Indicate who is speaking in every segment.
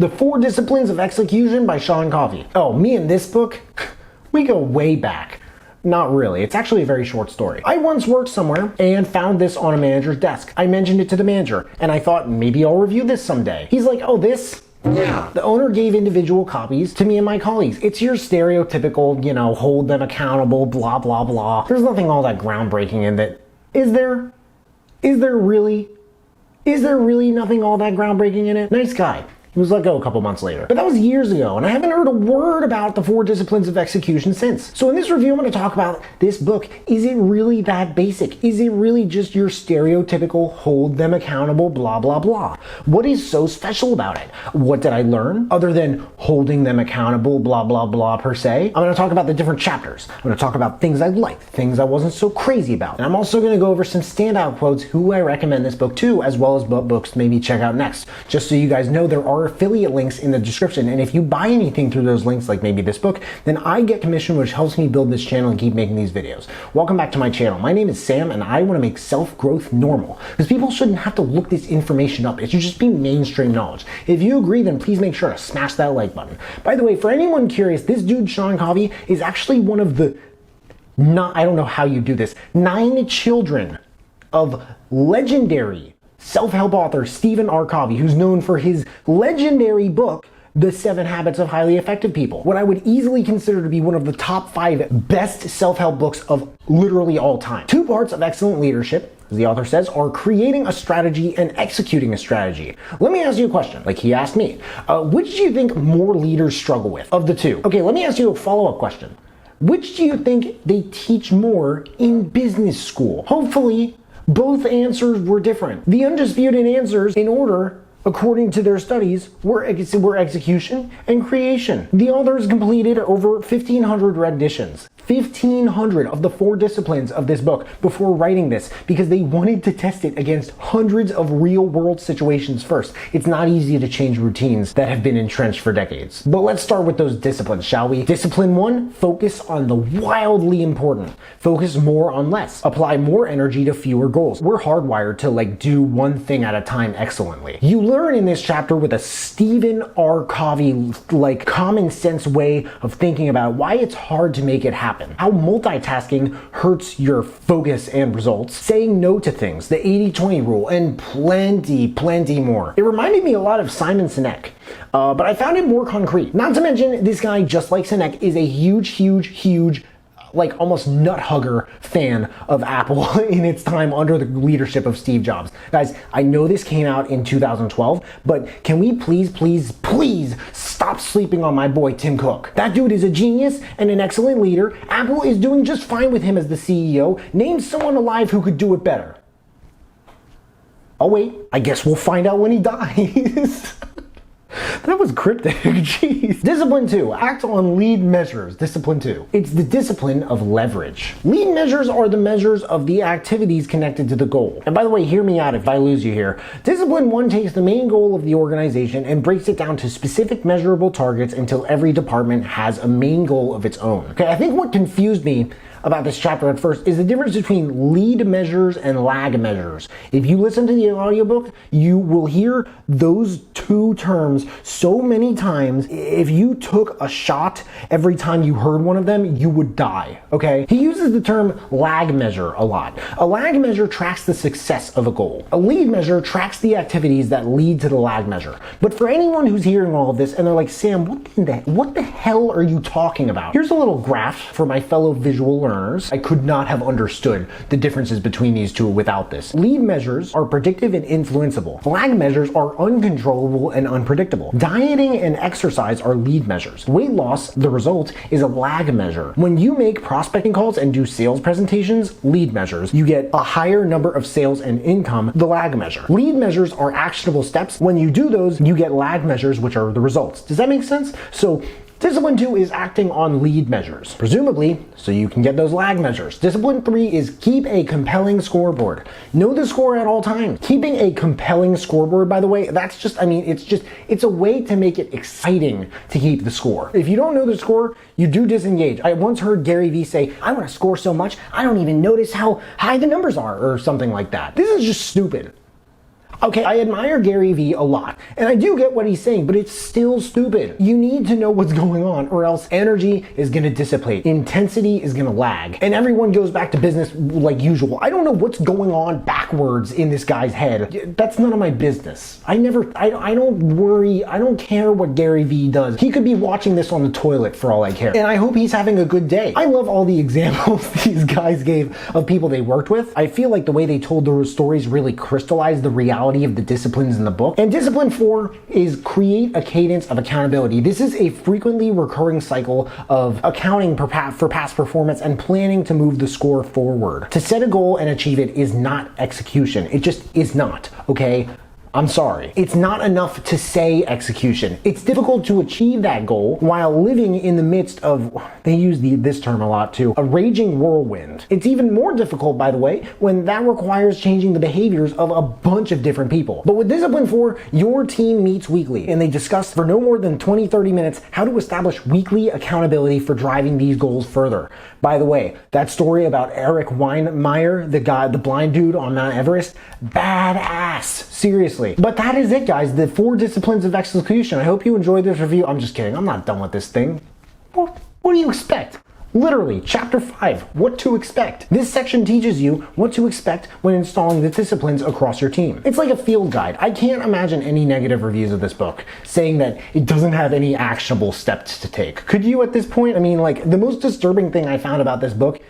Speaker 1: The 4 Disciplines of Execution by Sean Covey. Oh, me and this book, we go way back. Not really, it's actually a very short story. I once worked somewhere and found this on a manager's desk. I mentioned it to the manager and I thought maybe I'll review this someday. He's like, oh, this? Yeah. The owner gave individual copies to me and my colleagues. It's your stereotypical, hold them accountable, blah, blah, blah. There's nothing all that groundbreaking in that. Is there? Is there really nothing all that groundbreaking in it? Nice guy. He was let go a couple months later. But that was years ago, and I haven't heard a word about the 4 Disciplines of Execution since. So in this review, I'm going to talk about this book. Is it really that basic? Is it really just your stereotypical hold them accountable, blah, blah, blah? What is so special about it? What did I learn other than holding them accountable, blah, blah, blah per se? I'm going to talk about the different chapters. I'm going to talk about things I liked, things I wasn't so crazy about. And I'm also going to go over some standout quotes, who I recommend this book to, as well as what books to maybe check out next. Just so you guys know, there are affiliate links in the description, and if you buy anything through those links, like maybe this book, then I get commission, which helps me build this channel and keep making these videos. Welcome back to my channel. My name is Sam, and I want to make self-growth normal, because people shouldn't have to look this information up. It should just be mainstream knowledge. If you agree, then please make sure to smash that like button. By the way, for anyone curious, this dude Sean Covey is actually one of the, I don't know how you do this, 9 children of legendary self-help author Stephen R. Covey, who's known for his legendary book, The 7 Habits of Highly Effective People. What I would easily consider to be one of the top 5 best self-help books of literally all time. 2 parts of excellent leadership, as the author says, are creating a strategy and executing a strategy. Let me ask you a question, like he asked me. Which do you think more leaders struggle with of the 2? Okay, let me ask you a follow-up question. Which do you think they teach more in business school? Hopefully, both answers were different. The undisputed answers in order, according to their studies, were execution and creation. The authors completed over 1,500 renditions. 1,500 of the 4 disciplines of this book before writing this, because they wanted to test it against hundreds of real world situations first. It's not easy to change routines that have been entrenched for decades. But let's start with those disciplines, shall we? Discipline 1, focus on the wildly important. Focus more on less. Apply more energy to fewer goals. We're hardwired to do one thing at a time excellently. You learn in this chapter with a Stephen R. Covey common sense way of thinking about why it's hard to make it happen. How multitasking hurts your focus and results, saying no to things, the 80-20 rule, and plenty more. It reminded me a lot of Simon Sinek, but I found it more concrete. Not to mention, this guy, just like Sinek, is a huge, almost nut hugger fan of Apple in its time under the leadership of Steve Jobs. Guys, I know this came out in 2012, but can we please stop sleeping on my boy Tim Cook? That dude is a genius and an excellent leader. Apple is doing just fine with him as the CEO. Name someone alive who could do it better. Oh wait, I guess we'll find out when he dies. That was cryptic, jeez. Discipline 2, act on lead measures. Discipline 2. It's the discipline of leverage. Lead measures are the measures of the activities connected to the goal. And by the way, hear me out if I lose you here. Discipline 1 takes the main goal of the organization and breaks it down to specific measurable targets until every department has a main goal of its own. Okay, I think what confused me about this chapter at first is the difference between lead measures and lag measures. If you listen to the audiobook, you will hear those 2 terms so many times. If you took a shot every time you heard one of them, you would die, okay? He uses the term lag measure a lot. A lag measure tracks the success of a goal. A lead measure tracks the activities that lead to the lag measure. But for anyone who's hearing all of this and they're like, Sam, what the hell are you talking about? Here's a little graph for my fellow visual learners. I could not have understood the differences between these 2 without this. Lead measures are predictive and influenceable. Lag measures are uncontrollable and unpredictable. Dieting and exercise are lead measures. Weight loss, the result, is a lag measure. When you make prospecting calls and do sales presentations, lead measures, you get a higher number of sales and income, the lag measure. Lead measures are actionable steps. When you do those, you get lag measures, which are the results. Does that make sense? So Discipline 2 is acting on lead measures, presumably so you can get those lag measures. Discipline 3 is keep a compelling scoreboard. Know the score at all times. Keeping a compelling scoreboard, by the way, it's a way to make it exciting to keep the score. If you don't know the score, you do disengage. I once heard Gary Vee say, I want to score so much, I don't even notice how high the numbers are, or something like that. This is just stupid. Okay, I admire Gary Vee a lot, and I do get what he's saying, but it's still stupid. You need to know what's going on, or else energy is gonna dissipate, intensity is gonna lag, and everyone goes back to business like usual. I don't know what's going on backwards in this guy's head. That's none of my business. I don't worry, I don't care what Gary Vee does. He could be watching this on the toilet for all I care, and I hope he's having a good day. I love all the examples these guys gave of people they worked with. I feel like the way they told those stories really crystallized the reality of the disciplines in the book. And discipline 4 is create a cadence of accountability. This is a frequently recurring cycle of accounting for past performance and planning to move the score forward. To set a goal and achieve it is not execution. It just is not, okay? I'm sorry. It's not enough to say execution. It's difficult to achieve that goal while living in the midst of, they use this term a lot too, a raging whirlwind. It's even more difficult, by the way, when that requires changing the behaviors of a bunch of different people. But with Discipline 4, your team meets weekly, and they discuss for no more than 20-30 minutes how to establish weekly accountability for driving these goals further. By the way, that story about Eric Weinmeier, the blind dude on Mount Everest, badass. Seriously. But that is it, guys. The 4 disciplines of execution. I hope you enjoyed this review. I'm just kidding. I'm not done with this thing. What do you expect? Literally, chapter 5, what to expect. This section teaches you what to expect when installing the disciplines across your team. It's like a field guide. I can't imagine any negative reviews of this book saying that it doesn't have any actionable steps to take. Could you at this point? I mean, like, the most disturbing thing I found about this book,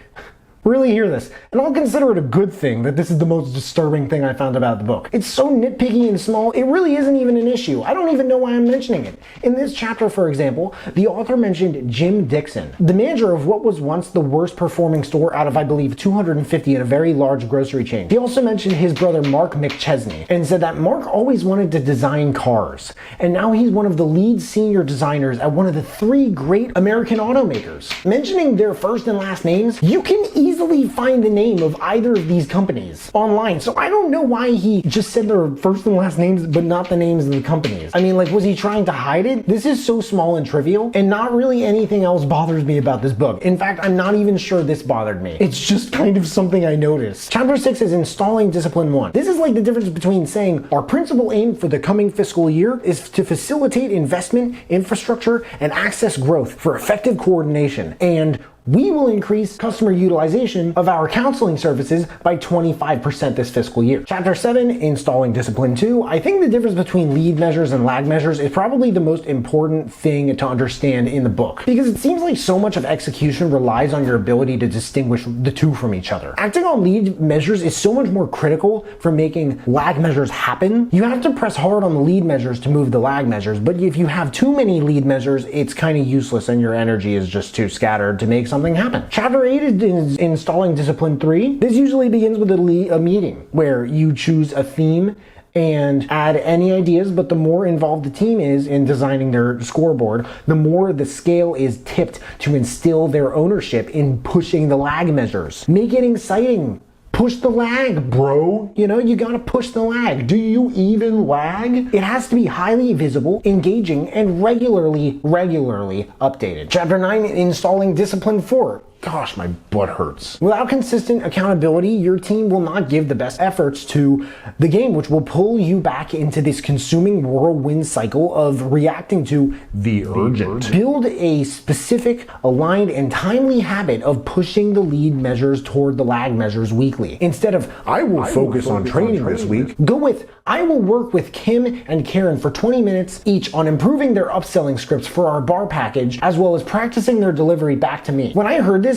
Speaker 1: really hear this, and I'll consider it a good thing that this is the most disturbing thing I found about the book. It's so nitpicky and small, it really isn't even an issue. I don't even know why I'm mentioning it. In this chapter, for example, the author mentioned Jim Dixon, the manager of what was once the worst performing store out of, I believe, 250 in a very large grocery chain. He also mentioned his brother Mark McChesney and said that Mark always wanted to design cars, and now he's one of the lead senior designers at one of the 3 great American automakers. Mentioning their first and last names, you can easily find the name of either of these companies online. So I don't know why he just said their first and last names, but not the names of the companies. I mean, like, was he trying to hide it? This is so small and trivial, and not really anything else bothers me about this book. In fact, I'm not even sure this bothered me. It's just kind of something I noticed. Chapter 6 is installing discipline 1. This is like the difference between saying our principal aim for the coming fiscal year is to facilitate investment, infrastructure, and access growth for effective coordination, and we will increase customer utilization of our counseling services by 25% this fiscal year. Chapter 7, installing discipline 2. I think the difference between lead measures and lag measures is probably the most important thing to understand in the book, because it seems like so much of execution relies on your ability to distinguish the two from each other. Acting on lead measures is so much more critical for making lag measures happen. You have to press hard on the lead measures to move the lag measures, but if you have too many lead measures, it's kind of useless and your energy is just too scattered to make something happen. Chapter 8 is installing discipline 3. This usually begins with a meeting where you choose a theme and add any ideas, but the more involved the team is in designing their scoreboard, the more the scale is tipped to instill their ownership in pushing the lag measures. Make it exciting. Push the lag, bro. You know, you gotta push the lag. Do you even lag? It has to be highly visible, engaging, and regularly updated. Chapter 9, installing discipline 4. Gosh, my butt hurts. Without consistent accountability, your team will not give the best efforts to the game, which will pull you back into this consuming whirlwind cycle of reacting to the urgent. Build a specific, aligned, and timely habit of pushing the lead measures toward the lag measures weekly. Instead of, I will focus on training this week, go with, I will work with Kim and Karen for 20 minutes each on improving their upselling scripts for our bar package, as well as practicing their delivery back to me. When I heard this,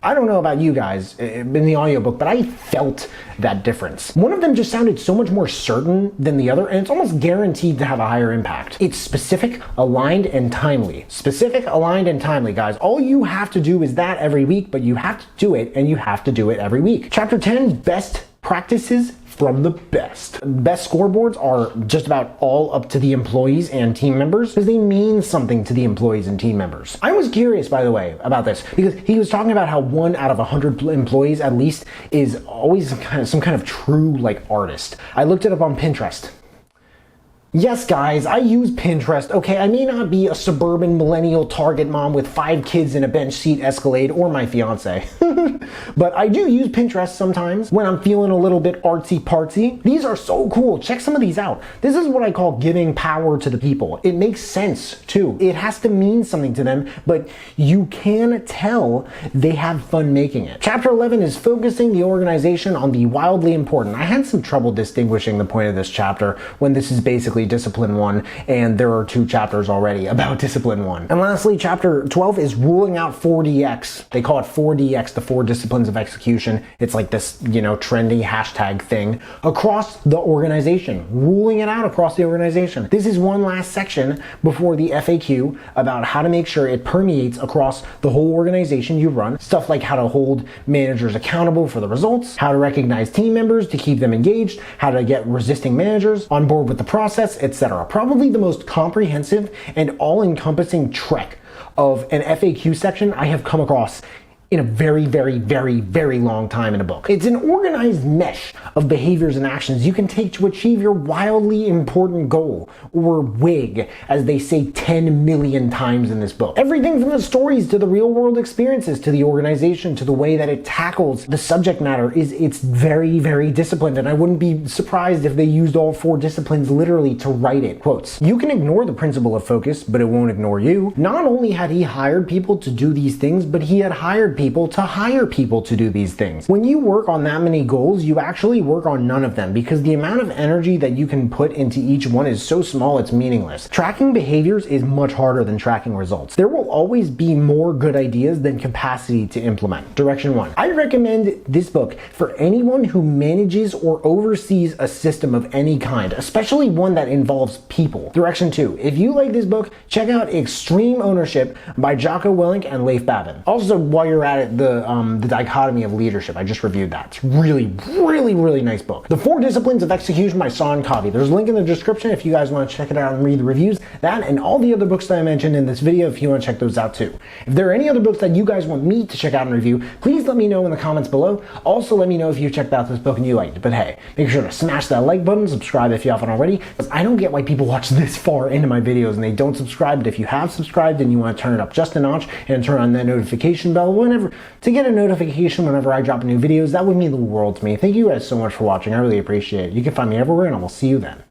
Speaker 1: I don't know about you guys in the audiobook, but I felt that difference. One of them just sounded so much more certain than the other, and it's almost guaranteed to have a higher impact. It's specific, aligned, and timely. Specific, aligned, and timely, guys. All you have to do is that every week, but you have to do it, and you have to do it every week. Chapter 10, best practices from the best. Best scoreboards are just about all up to the employees and team members because they mean something to the employees and team members. I was curious, by the way, about this because he was talking about how 1 out of 100 employees at least is always some kind of true like artist. I looked it up on Pinterest. Yes, guys, I use Pinterest. Okay, I may not be a suburban millennial Target mom with 5 kids in a bench seat Escalade or my fiance. But I do use Pinterest sometimes when I'm feeling a little bit artsy partsy. These are so cool. Check some of these out. This is what I call giving power to the people. It makes sense too. It has to mean something to them, but you can tell they have fun making it. Chapter 11 is focusing the organization on the wildly important. I had some trouble distinguishing the point of this chapter when this is basically discipline 1 and there are 2 chapters already about discipline 1. And lastly, chapter 12 is ruling out 4DX. They call it 4DX, the 4 disciplines of execution. It's like this, trendy hashtag thing across the organization, ruling it out across the organization. This is one last section before the FAQ about how to make sure it permeates across the whole organization you run. Stuff like how to hold managers accountable for the results, how to recognize team members to keep them engaged, how to get resisting managers on board with the process, etc. Probably the most comprehensive and all-encompassing trek of an FAQ section I have come across in a very, very, very, very long time in a book. It's an organized mesh of behaviors and actions you can take to achieve your wildly important goal, or WIG, as they say 10 million times in this book. Everything from the stories to the real world experiences to the organization to the way that it tackles the subject matter it's very, very disciplined, and I wouldn't be surprised if they used all 4 disciplines literally to write it. Quotes, "You can ignore the principle of focus, but it won't ignore you." Not only had he hired people to do these things, but he had hired people to hire people to do these things. When you work on that many goals, you actually work on none of them because the amount of energy that you can put into each one is so small it's meaningless. Tracking behaviors is much harder than tracking results. There will always be more good ideas than capacity to implement. Direction 1. I recommend this book for anyone who manages or oversees a system of any kind, especially one that involves people. Direction 2. If you like this book, check out Extreme Ownership by Jocko Willink and Leif Babin. Also, while you're at it, the dichotomy of leadership. I just reviewed that. It's really, really, really nice book. The 4 Disciplines of Execution by Sean Covey. There's a link in the description if you guys want to check it out and read the reviews. That and all the other books that I mentioned in this video if you want to check those out too. If there are any other books that you guys want me to check out and review, please let me know in the comments below. Also, let me know if you checked out this book and you liked it. But hey, make sure to smash that like button, subscribe if you haven't already, because I don't get why people watch this far into my videos and they don't subscribe. But if you have subscribed and you want to turn it up just a notch and turn on that notification bell to get a notification whenever I drop new videos, that would mean the world to me. Thank you guys so much for watching. I really appreciate it. You can find me everywhere and I will see you then.